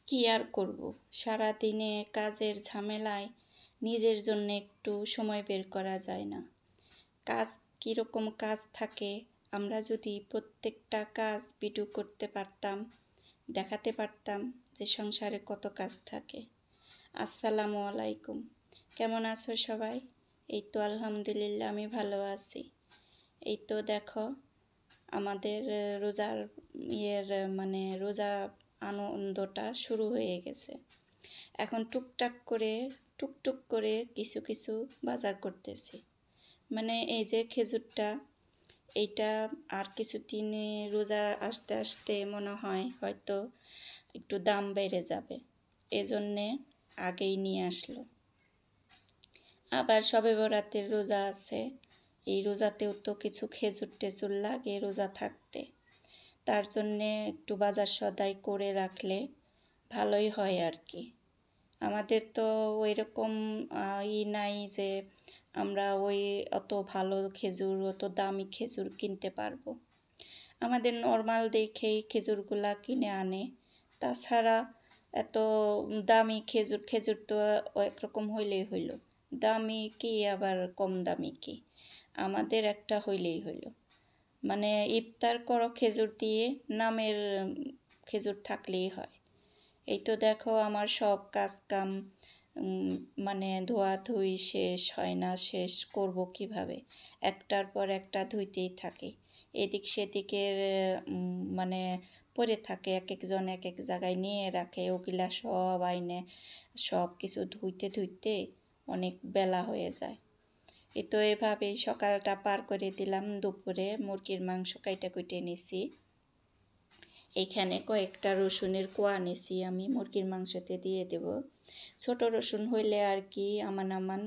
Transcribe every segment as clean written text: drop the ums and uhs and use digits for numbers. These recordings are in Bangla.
কি আর করব, সারাদিনে কাজের ঝামেলায় নিজের জন্য একটু সময় বের করা যায় না। কাজ কীরকম কাজ থাকে, আমরা যদি প্রত্যেকটা কাজ ভিডিও করতে পারতাম, দেখাতে পারতাম যে সংসারে কত কাজ থাকে। আসসালামু আলাইকুম, কেমন আছো সবাই? এই তো আলহামদুলিল্লাহ আমি ভালো আছি। এই তো দেখো আমাদের রোজার রোজা আনন্দটা শুরু হয়ে গেছে। এখন টুকটুক করে কিছু কিছু বাজার করতেছি। এই যে খেজুরটা, এইটা আর কিছুদিনে রোজা আসতে আসতে মনে হয় হয়তো একটু দাম বেড়ে যাবে, এজন্যে আগেই নিয়ে আসলো। আবার শবে বরাতের রোজা আছে, এই রোজাতেও তো কিছু খেজুর টেজুর লাগে রোজা থাকতে, তার জন্যে একটু বাজার সদাই করে রাখলে ভালোই হয় আর কি। আমাদের তো ওই রকম নাই যে আমরা অত ভালো খেজুর, অত দামি খেজুর কিনতে পারবো। আমাদের নর্মাল দেখেই খেজুরগুলা কিনে আনে। তাছাড়া এত দামি খেজুর তো একরকম হইলেই হইল, দামি কি আবার কম দামি কি, আমাদের একটা হইলেই হইল। ইফতার করো খেজুর দিয়ে, নামের খেজুর থাকলেই হয়। এই তো দেখো আমার সব কাজ কাম ধোয়াধুয়ি শেষ হয় না, শেষ করব কিভাবে, একটার পর একটা ধুইতেই থাকি। এদিক সেদিকের পড়ে থাকে, এক একজন এক এক জায়গায় নিয়ে রাখে, ওগুলা সব আইনে সব কিছু ধুইতে অনেক বেলা হয়ে যায়। এই তো এভাবেই সকালটা পার করে দিলাম। দুপুরে মুরগির মাংস কুটে নিছি। এইখানে কয়েকটা রসুনের কোয়া নিছি, আমি মুরগির মাংসতে দিয়ে দেব। ছোট রসুন হইলে আর কি আমান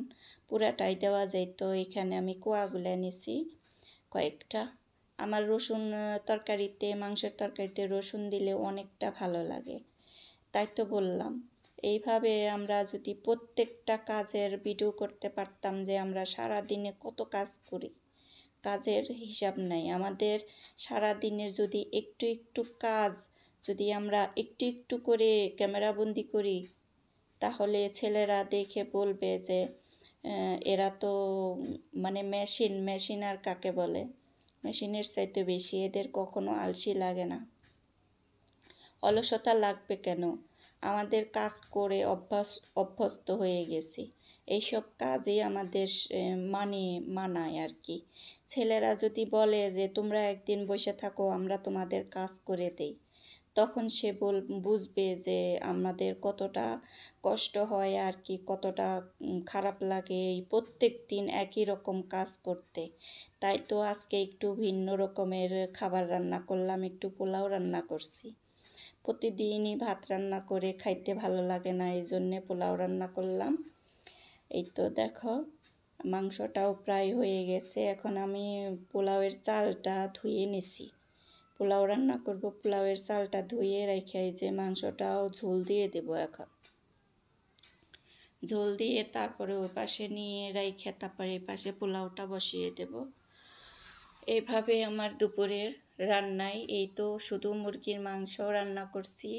পুরাটাই দেওয়া যায়, তো এখানে আমি কোয়াগুলা নিছি কয়েকটা। আমার রসুন তরকারিতে, মাংসের তরকারিতে রসুন দিলে অনেকটা ভালো লাগে, তাই তো বললাম। এইভাবে আমরা যদি প্রত্যেকটা কাজের ভিডিও করতে পারতাম যে আমরা সারা দিনে কত কাজ করি, কাজের হিসাব নাই আমাদের। সারা দিনের যদি একটু একটু কাজ যদি আমরা একটু একটু করে ক্যামেরাবন্দি করি, তাহলে ছেলেরা দেখে বলবে যে এরা তো মেশিন আর কাকে বলে, মেশিনের চাইতে বেশি, এদের কখনো আলসি লাগে না। অলসতা লাগবে কেন, আমাদের কাজ করে অভ্যস্ত হয়ে গেছি। এইসব কাজই আমাদের মানায় আর কি। ছেলেরা যদি বলে যে তোমরা একদিন বসে থাকো, আমরা তোমাদের কাজ করে দেই, তখন সে বুঝবে যে আমাদের কতটা কষ্ট হয় আর কি, কতটা খারাপ লাগে এই প্রত্যেক দিন একই রকম কাজ করতে। তাই তো আজকে একটু ভিন্ন রকমের খাবার রান্না করলাম, একটু পোলাও রান্না করছি। প্রতিদিনই ভাত রান্না করে খাইতে ভালো লাগে না, এই জন্যে পোলাও রান্না করলাম। এই তো দেখো মাংসটাও প্রায় হয়ে গেছে। এখন আমি পোলাওয়ের চালটা ধুয়ে নিছি, পোলাও রান্না করব। পোলাওয়ের চালটা ধুয়ে রেখে এই যে মাংসটাও ঝোল দিয়ে দেব। এখন ঝোল দিয়ে তারপরে ওই পাশে নিয়ে রেখে তারপরে এই পাশে পোলাওটা বসিয়ে দেব। এইভাবে আমার দুপুরের রান্নায়, এই তো শুধু মুরগির মাংস রান্না করছি,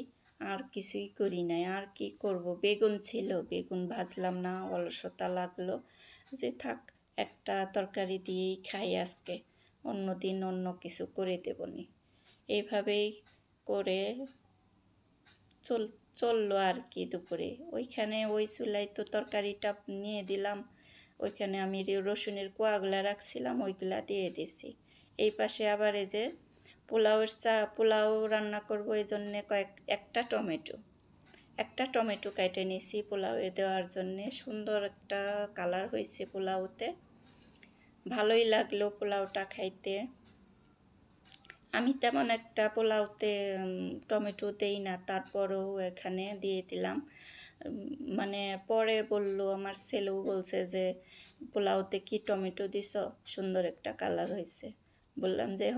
আর কিছুই করি নাই। আর কি করব, বেগুন ছিল, বেগুন ভাজলাম না, অলসতা লাগলো যে থাক একটা তরকারি দিয়েই খাই আজকে, অন্য দিন অন্য কিছু করে দেবনি। এইভাবেই করে চললো আর কি। দুপুরে ওইখানে ওই চুলায় তো তরকারিটা নিয়ে দিলাম, ওইখানে আমি রসুনের কোয়াগুলা রাখছিলাম, ওইগুলা দিয়ে দিছি। এই পাশে আবার এই যে পোলাও রান্না করব, এই জন্যে একটা টমেটো কেটে নিয়েছি পোলাওয়ে দেওয়ার জন্যে। সুন্দর একটা কালার হয়েছে পোলাওতে, ভালোই লাগলো পোলাওটা খাইতে। আমি তেমন একটা পোলাওতে টমেটো দেই না, তারপরেও এখানে দিয়ে দিলাম। পরে বললো, আমার ছেলেও বলছে যে পোলাওতে কি টমেটো দিছ, সুন্দর একটা কালার হয়েছে। বললাম যে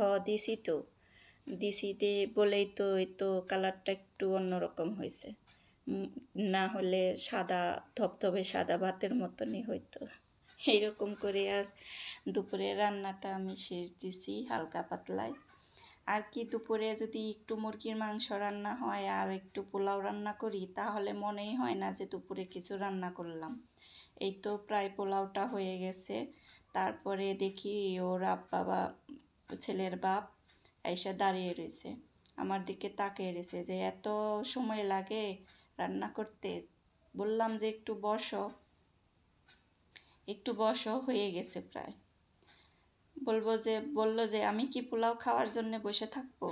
দিছি বলেই তো এই তো কালারটা একটু অন্যরকম হয়েছে, না হলে সাদা ধবধবে সাদা ভাতের মতনই হইতো। এইরকম করে আজ দুপুরে রান্নাটা আমি শেষ দিছি হালকা পাতলায়। আর কি দুপুরে যদি একটু মুরগির মাংস রান্না হয় আর একটু পোলাও রান্না করি তাহলে মনেই হয় না যে দুপুরে কিছু রান্না করলাম। এই তো প্রায় পোলাওটা হয়ে গেছে। তারপরে দেখি ওর আব্বা বা ছেলের বাপ এসে দাঁড়িয়ে রয়েছে, আমার দিকে তাকিয়ে রয়েছে যে এত সময় লাগে রান্না করতে। বললাম যে একটু বসো হয়ে গেছে প্রায়। বলল যে আমি কি পোলাও খাওয়ার জন্য বসে থাকবো,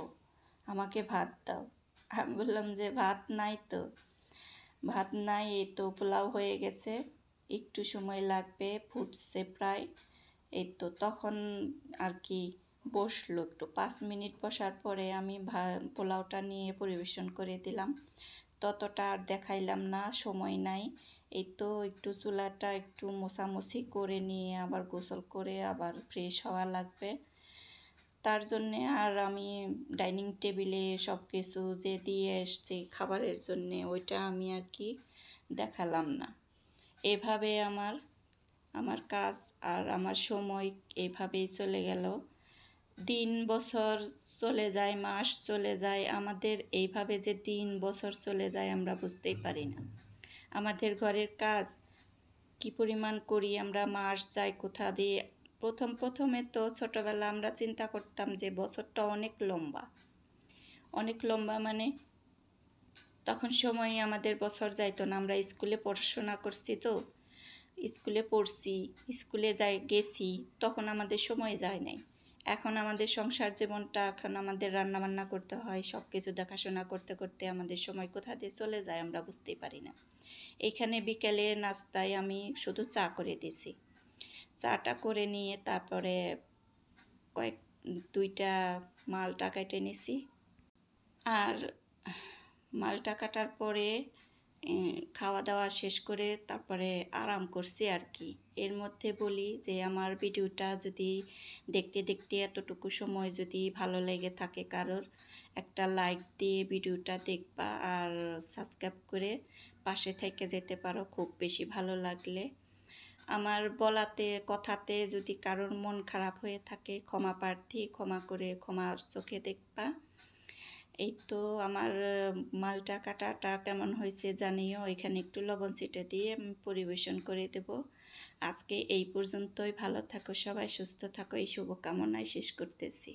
আমাকে ভাত দাও। আমি বললাম যে ভাত নাই তো, ভাত নাই, এই তো পোলাও হয়ে গেছে, একটু সময় লাগবে, ফুটছে প্রায়। এই তো তখন আর কি বসলো, একটু 5 মিনিট বসার পরে আমি পোলাওটা নিয়ে পরিবেশন করে দিলাম। ততটা আর দেখাইলাম না, সময় নাই। এই তো একটু চুলাটা একটু মোছামুছি করে নিয়ে আবার গোসল করে আবার ফ্রেশ হওয়া লাগবে। তার জন্যে আর আমি ডাইনিং টেবিলে সব কিছু যে দিয়ে এসছি খাবারের জন্যে ওইটা আমি আর কি দেখালাম না। এভাবে আমার কাজ আর আমার সময় এইভাবেই চলে গেল। দিন বছর চলে যায়, মাস চলে যায়, আমাদের এইভাবে যে দিন বছর চলে যায় আমরা বুঝতেই পারি না। আমাদের ঘরের কাজ কি পরিমাণ করি আমরা, মাস যায় কোথা দিয়ে। প্রথমে তো ছোটবেলা আমরা চিন্তা করতাম যে বছরটা অনেক লম্বা, মানে তখন সময় আমাদের বছর যাইতো না। আমরা স্কুলে পড়াশোনা করছি, তো স্কুলে পড়ছি, স্কুলে গেছি, তখন আমাদের সময় যায় নাই। এখন আমাদের সংসার জীবনটা, এখন আমাদের রান্নাবান্না করতে হয়, সব কিছু দেখাশোনা করতে করতে আমাদের সময় কোথা দিয়ে চলে যায় আমরা বুঝতেই পারি না। এইখানে বিকেলে নাস্তায় আমি শুধু চা করে দিছি। চাটা করে নিয়ে তারপরে 2টা মালটা কেটে নিছি। আর মালটা কাটার পরে খাওয়া দাওয়া শেষ করে তারপরে আরাম করছি আর কি। এর মধ্যে বলি যে আমার ভিডিওটা যদি দেখতে দেখতে এতটুকু সময় যদি ভালো লেগে থাকে কারোর, একটা লাইক দিয়ে ভিডিওটা দেখবা আর সাবস্ক্রাইব করে পাশে থেকে যেতে পারো খুব বেশি ভালো লাগলে। আমার কথাতে যদি কারোর মন খারাপ হয়ে থাকে ক্ষমা প্রার্থী, ক্ষমা করে ক্ষমার চোখে দেখবা। এই তো আমার মালটা কাটাটা কেমন হয়েছে জানিও। এখানে একটু লবণ ছিটে দিয়ে পরিবেশন করে দেব। আজকে এই পর্যন্তই। ভালো থাকো সবাই, সুস্থ থাকো, এই শুভকামনায় শেষ করতেছি।